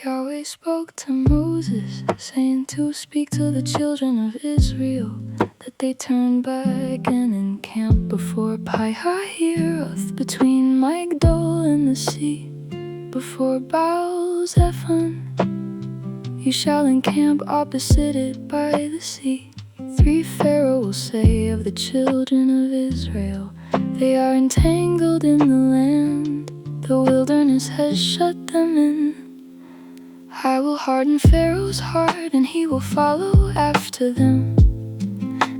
Yahweh spoke to Moses, saying to speak to the children of Israel, that they turn back and encamp before Pi-hahiroth, between Migdol and the sea, before Baal-zephon. You shall encamp opposite it by the sea. 3 Pharaoh will say of the children of Israel, they are entangled in the land, the wilderness has shut them in. I will harden Pharaoh's heart, and he will follow after them.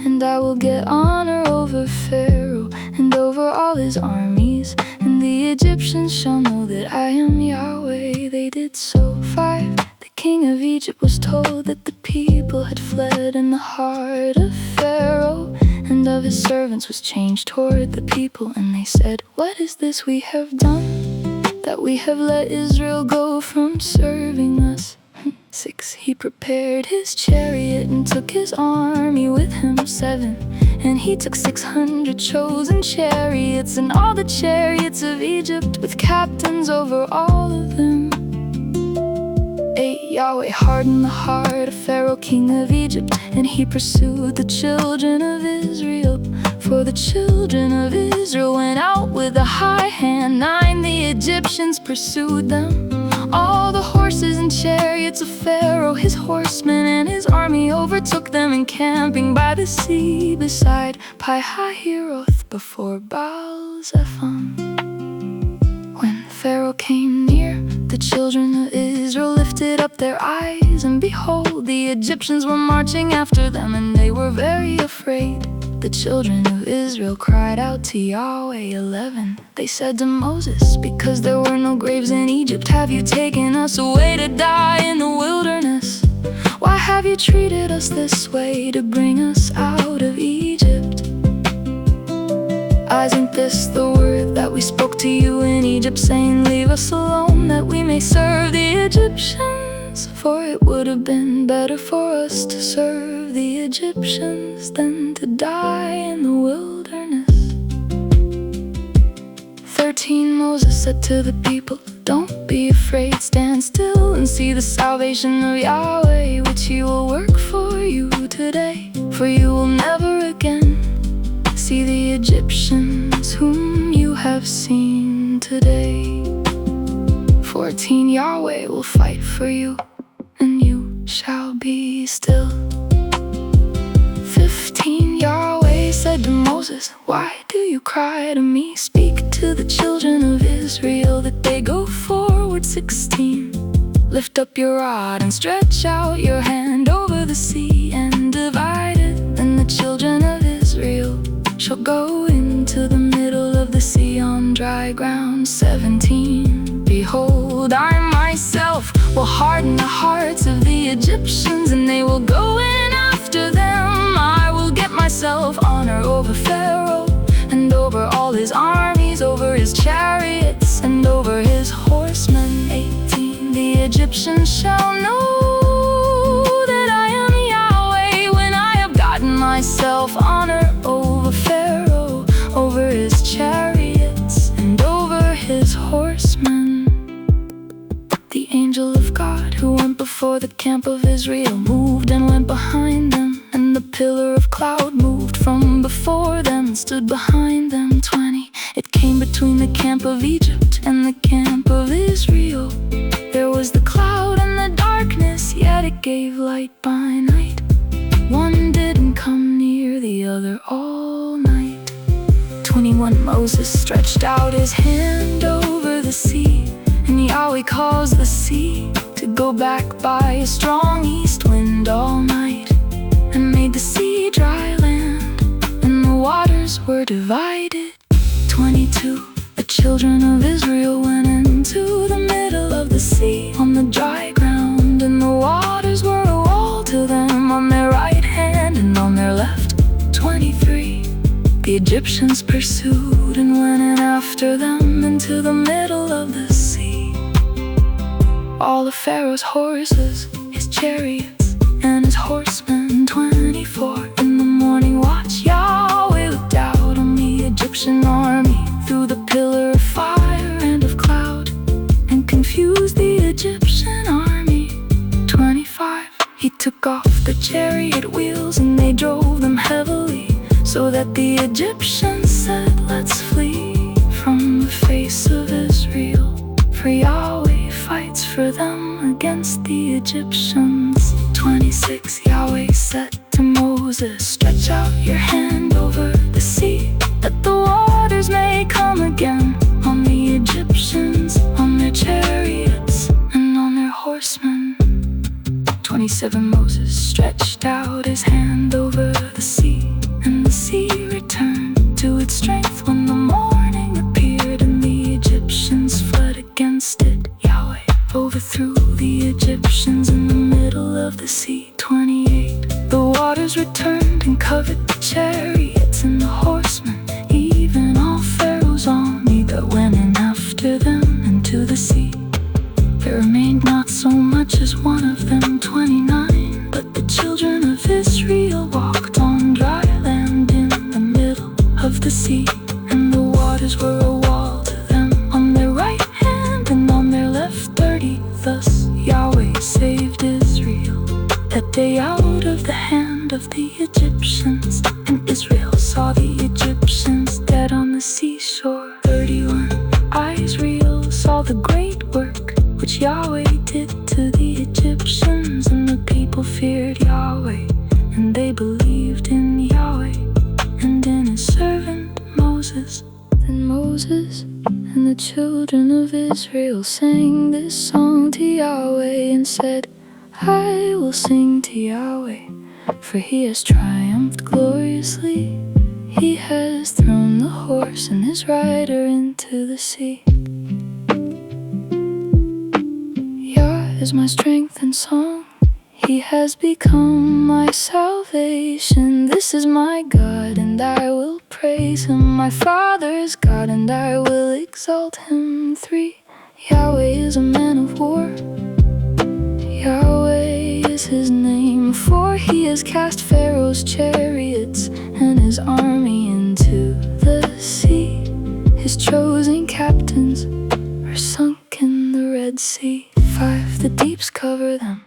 And I will get honor over Pharaoh and over all his armies, and the Egyptians shall know that I am Yahweh. They did so. 5 The king of Egypt was told that the people had fled, and the heart of Pharaoh and of his servants was changed toward the people. And they said, what is this we have done, that we have let Israel go from serving us? 6 He prepared his chariot and took his army with him. 7 And he took 600 chosen chariots, and all the chariots of Egypt, with captains over all of them. 8 Yahweh hardened the heart of Pharaoh, king of Egypt, and he pursued the children of Israel. For the children of Israel went out with a high hand. 9 The Egyptians pursued them, all the horses and chariots of Pharaoh, his horsemen and his army overtook them, encamping by the sea beside Pi-hahiroth, before Baal-zephon. When Pharaoh came near, the children of Israel lifted up their eyes, and behold, the Egyptians were marching after them, and they were very afraid. The children of Israel cried out to Yahweh. 11 They said to Moses, because there were no graves in Egypt, have you taken us away to die in the wilderness? Why have you treated us this way to bring us out of Egypt? Isn't this the word that we spoke to you in Egypt, saying, leave us alone, that we may serve the Egyptians? For it would have been better for us to serve the Egyptians than to die in the wilderness. 13 Moses said to the people, don't be afraid, stand still and see the salvation of Yahweh, which he will work for you today. For you will never again see the Egyptians whom you have seen today. 14 Yahweh will fight for you, and you shall be still. 15 Yahweh said to Moses, why do you cry to me? Speak to the children of Israel that they go forward. 16 Lift up your rod and stretch out your hand over the sea and divide it. Then the children of Israel shall go into the middle of the sea on dry ground. 17 Behold, I myself will harden the hearts of the Egyptians, and they will go in after them. I will get myself honor over Pharaoh and over all his armies, over his chariots and over his horsemen. 18 The Egyptians shall know that I am Yahweh, when I have gotten myself honor over Pharaoh, over his chariots and over his horsemen. The angel of God who went before the camp of Israel moved and went behind them, and the pillar of cloud moved from before them and stood behind them. 20 It came between the camp of Egypt and the camp of Israel. There was the cloud and the darkness, yet it gave light by night. One didn't come near the other all night. 21 Moses stretched out his hand over the sea, and Yahweh caused the sea to go back by a strong east wind all night, and made the sea dry land, and the waters were divided. 22 The children of Israel went into the middle of the sea on the dry ground, and the waters were a wall to them on their right hand and on their left. 23 The Egyptians pursued and went in after them into the middle of the sea. All of Pharaoh's horses, his chariots, and his horsemen. 24 In the morning watch, Yahweh looked out on the Egyptian army through the pillar of fire and of cloud, and confused the Egyptian army. took off the chariot wheels and they drove them heavily, so that the Egyptians said, "Let's flee from the face of Israel, for Yahweh fights for them against the Egyptians." 26 Yahweh said to Moses, "Stretch out your hand over the sea, that the waters may come again on the Egyptians, on their chariots, and on their horsemen." 27 Moses stretched out his hand over the sea, and the sea returned to its strength when the morning appeared, and the Egyptians fled against it. Yahweh overthrew the Egyptians in the middle of the sea. 28 The waters returned and covered the chariots and the horsemen, even all Pharaoh's army that went in after them into the sea. There remained not so much as one of them. 29 But the children of Israel walked on dry land in the middle of the sea, and the waters were a wall to them on their right hand and on their left. 30 Thus Yahweh saved Israel that day out of the hand of the Egyptians, and Israel saw the Egyptians dead on the seashore. 31 Israel saw the great work which Yahweh did to the Egyptians, and the people feared Yahweh, and they believed in Yahweh and in his servant Moses. Then Moses and the children of Israel sang this song to Yahweh and said, "I will sing to Yahweh, for he has triumphed gloriously. He has thrown the horse and his rider into the sea. Yah is my strength and song. He has become my salvation. This is my God, and I will praise him, my Father's God, and I will exalt him." 3 Yahweh is a man of war. Yahweh is his name, for he has cast Pharaoh's chariots and his army into the sea. His chosen captains are sunk in the Red Sea. 5 The deeps cover them.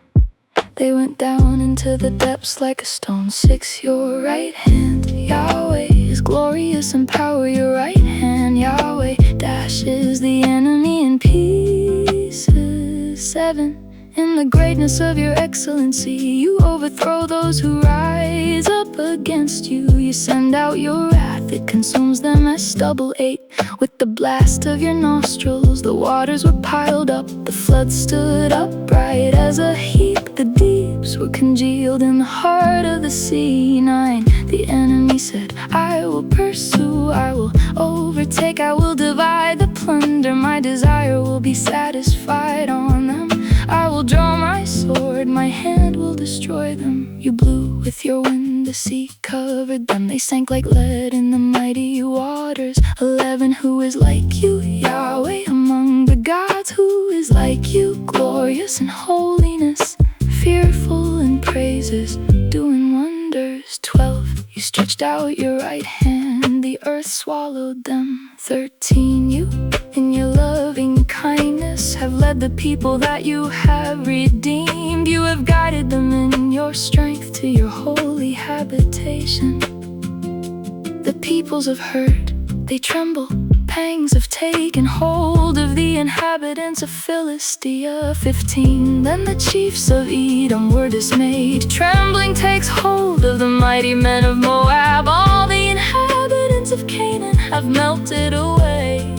They went down into the depths like a stone. 6 Your right hand, Yahweh, is glorious in power. Your right hand, Yahweh, dashes the enemy in pieces. 7 In the greatness of your excellency, you overthrow those who rise up against you. You send out your wrath, it consumes them as stubble. 8 With the blast of your nostrils, the waters were piled up. The flood stood upright as a heap. The deeps were congealed in the heart of the sea. 9 The enemy said, "I will pursue, I will overtake, I will divide the plunder. My desire will be satisfied on them. I will draw my sword, my hand will destroy them." You blew with your wind, the sea covered them. They sank like lead in the mighty waters. 11 Who is like you, Yahweh, among the gods? Who is like you, glorious in holiness, fearful in praises, doing wonders? 12 You stretched out your right hand, the earth swallowed them. 13 You, in your loving kindness, have led the people that you have redeemed. You have guided them in your strength to your holy habitation. The peoples have heard, they tremble. Pangs have taken hold of the inhabitants of Philistia. 15 Then the chiefs of Edom were dismayed. Trembling takes hold of the mighty men of Moab. All the inhabitants of Canaan have melted away.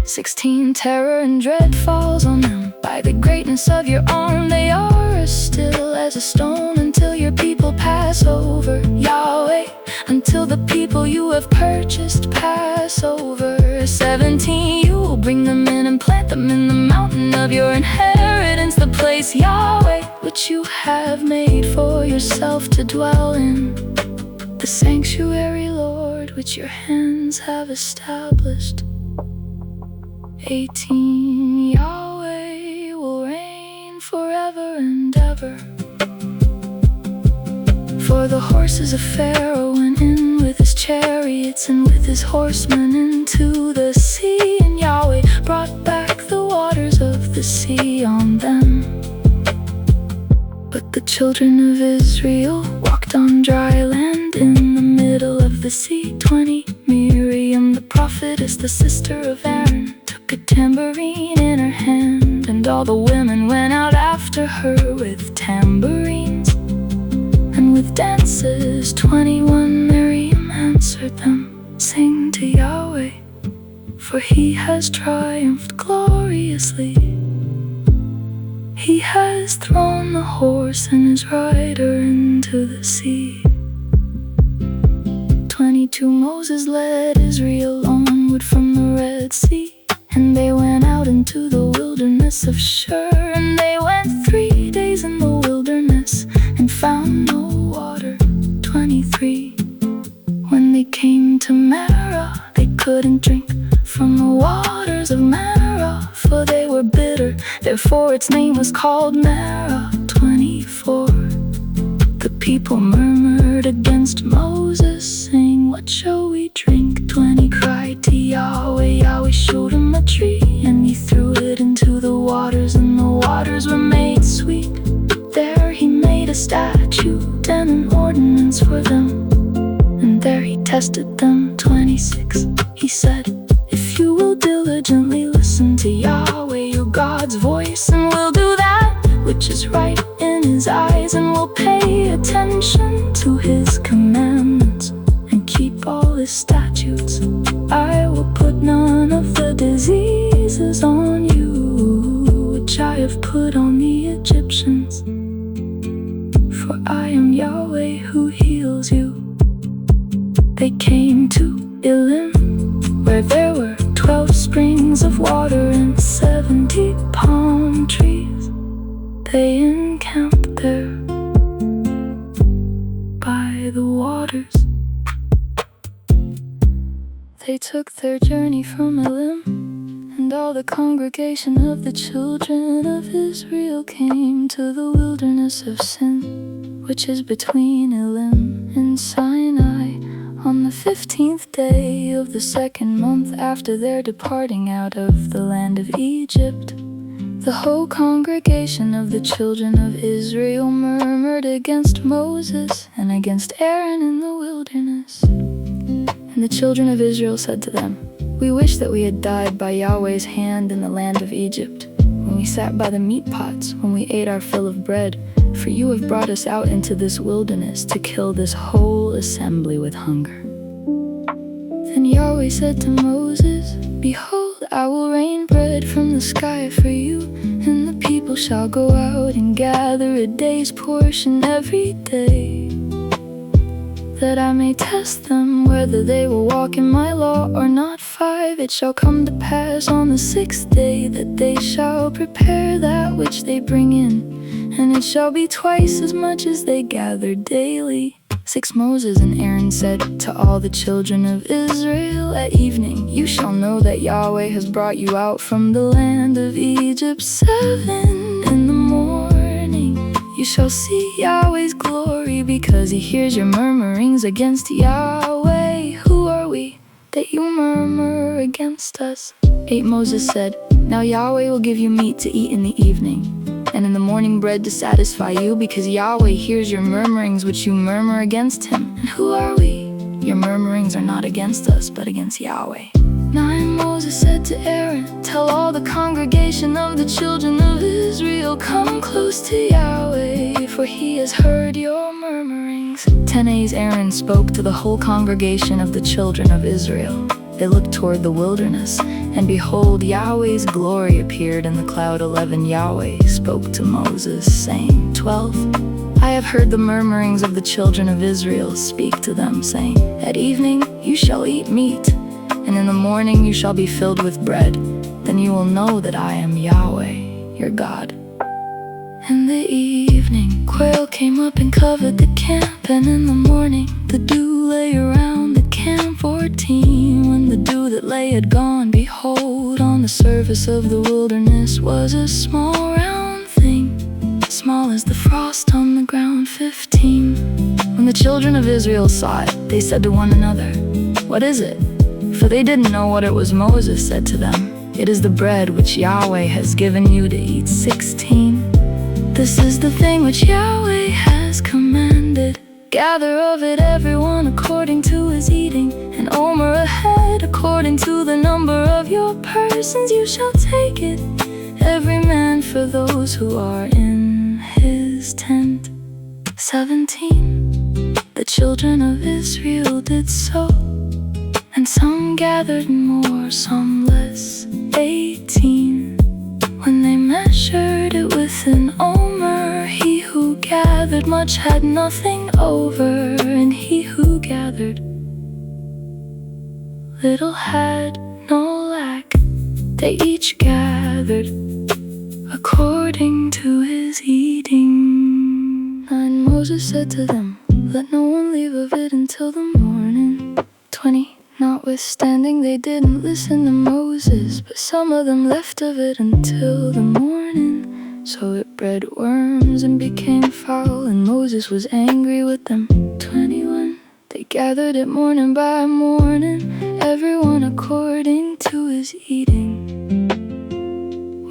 16 Terror and dread falls on them. By the greatness of your arm they are as still as a stone, until your people pass over, Yahweh, until the people you have purchased pass over. 17 You will bring them in and plant them in the mountain of your inheritance, the place, Yahweh, which you have made for yourself to dwell in, the sanctuary, Lord, which your hands have established. 18 Yahweh will reign forever and ever. For the horses of Pharaoh went in with his chariots and with his horsemen into the sea, and Yahweh brought back the waters of the sea on them. But The children of Israel walked on dry land in the middle of the sea. 20. Miriam the prophetess, the sister of Aaron, took a tambourine in her hand, and all the women went out after her with tambourines and with dances. 21. Miriam answered them, "Sing to Yahweh, for he has triumphed gloriously. He has thrown the horse and his rider into the sea." 22. Moses led Israel onward from the Red Sea, and they went out into the wilderness of Shur. And they went 3 days in the wilderness and found no water. 23. When they came to Marah, they couldn't drink from the waters of Marah, for they were bitter. Therefore its name was called Marah. 24. The people murmured against Moses, saying, "What shall we drink?" 20. Cried to Yahweh. Yahweh showed him a tree, and he threw it into the waters, and the waters were made sweet. There he made a statute and an ordinance for them, and there he tested them. 26. He said, "If you will diligently listen to Yahweh your God's voice, and will do that which is right in his eyes, and will pay attention to his commandments, and keep all his statutes, I will put none of the diseases on you which I have put on the Egyptians, for I am Yahweh who heals you." They came to Elim, where there were 12 springs of water and 70 palm trees. They encamped there by the waters. They took their journey from Elim, and all the congregation of the children of Israel came to the wilderness of Sin, which is between Elim and Sinai, on the 15th day of the 2nd month after their departing out of the land of Egypt. The whole congregation of the children of Israel murmured against Moses and against Aaron in the wilderness. And the children of Israel said to them, "We wish that we had died by Yahweh's hand in the land of Egypt, when we sat by the meat pots, when we ate our fill of bread. For you have brought us out into this wilderness to kill this whole assembly with hunger." Then Yahweh said to Moses, "Behold, I will rain bread from the sky for you, and the people shall go out and gather a day's portion every day, that I may test them whether they will walk in my law or not." 5. It shall come to pass on the 6th day that they shall prepare that which they bring in, and it shall be twice as much as they gather daily. 6. Moses and Aaron said to all the children of Israel, "At evening you shall know that Yahweh has brought you out from the land of Egypt. 7. In the morning you shall see Yahweh's glory, because he hears your murmurings against Yahweh. Who are we that you murmur against us?" 8. Moses said, "Now Yahweh will give you meat to eat in the evening, and in the morning bread to satisfy you, because Yahweh hears your murmurings which you murmur against him. And who are we? Your murmurings are not against us, but against Yahweh." 9. Moses said to Aaron, "Tell all the congregation of the children of Israel, come close to Yahweh, for he has heard your murmurings." 10. Aaron spoke to the whole congregation of the children of Israel. They looked toward the wilderness, and behold, Yahweh's glory appeared in the cloud. 11. Yahweh spoke to Moses, saying, 12. I have heard the murmurings of the children of Israel. Speak to them, saying, "At evening you shall eat meat, and in the morning you shall be filled with bread. Then you will know that I am Yahweh, your God." In the evening, quail came up and covered the camp, and in the morning the dew lay around the camp. 14. When the dew that lay had gone, behold, on the surface of the wilderness was a small round thing, small as the frost on the ground. 15. When the children of Israel saw it, they said to one another, "What is it?" For they didn't know what it was. Moses said to them, "It is the bread which Yahweh has given you to eat." 16. This is the thing which Yahweh has commanded. Gather of it everyone according to his eating, and omer a head according to the number of your persons. You shall take it, every man for those who are in his tent. 17. The children of Israel did so, and some gathered more, some less. 18. When they measured it with an omer, he who gathered much had nothing over, and he who gathered little had no lack. They each gathered according to his eating. And Moses said to them, let no one leave of it until the morning. 20. Notwithstanding they didn't listen to Moses, but some of them left of it until the morning. So it bred worms and became foul, and Moses was angry with them. 21. They gathered it morning by morning, everyone according to his eating.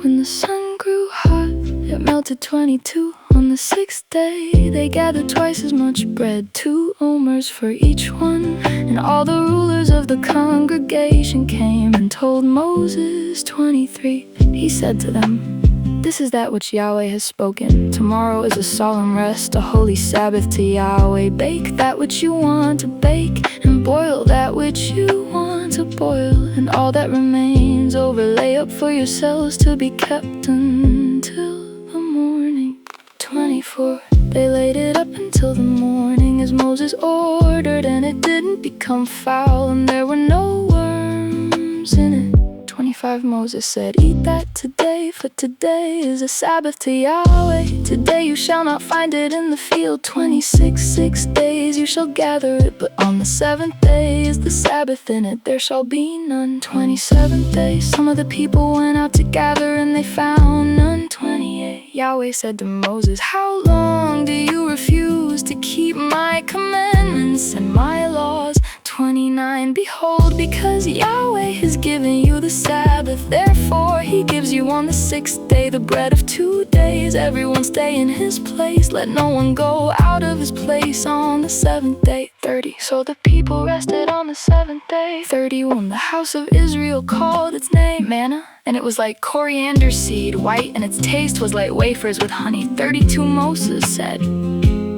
When the sun grew hot, it melted. 22. On the 6th day they gathered twice as much bread, 2 omers for each one. And all the rulers of the congregation came and told Moses. 23. He said to them, this is that which Yahweh has spoken. Tomorrow is a solemn rest, a holy Sabbath to Yahweh. Bake that which you want to bake, and boil that which you want to boil. And all that remains overlay up for yourselves to be kept until the morning. 24. They laid it up until the morning as Moses ordered, and it didn't become foul, and there were no worms in it. 25. Moses said, eat that today, for today is a Sabbath to Yahweh. Today you shall not find it in the field. 26. 6 days you shall gather it, but on the 7th day is the Sabbath in it, there shall be none. 27th day some of the people went out to gather, and they found none. 28. Yahweh said to Moses, how long do you refuse to keep my commandments and my laws? 29. Behold, because Yahweh has given you the Sabbath, therefore he gives you on the 6th day the bread of 2 days. Everyone stay in his place, let no one go out of his place on the 7th day. 30. So the people rested on the 7th day. 31. The house of Israel called its name manna, and it was like coriander seed, white, and its taste was like wafers with honey. 32. Moses said,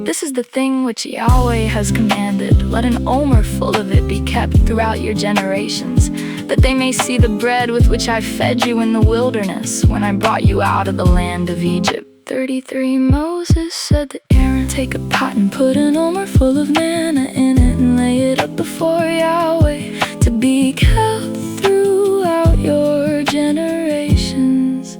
this is the thing which Yahweh has commanded. Let an omer full of it be kept throughout your generations, that they may see the bread with which I fed you in the wilderness, when I brought you out of the land of Egypt. 33. Moses said to Aaron, take a pot and put an omer full of manna in it, and lay it up before Yahweh to be kept throughout your generations.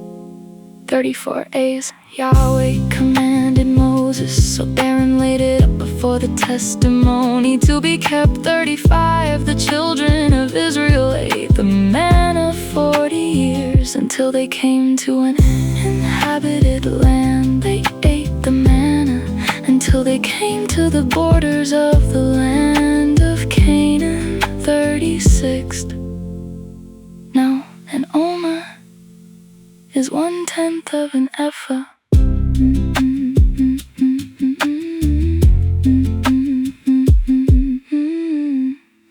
34. As Yahweh commanded Moses, so Aaron laid it up before the testimony to be kept. 35. The children of Israel ate the manna 40 years, until they came to an inhabited land. They ate the manna until they came to the borders of the land of Canaan. 36. Now an omer is 1/10 of an ephah,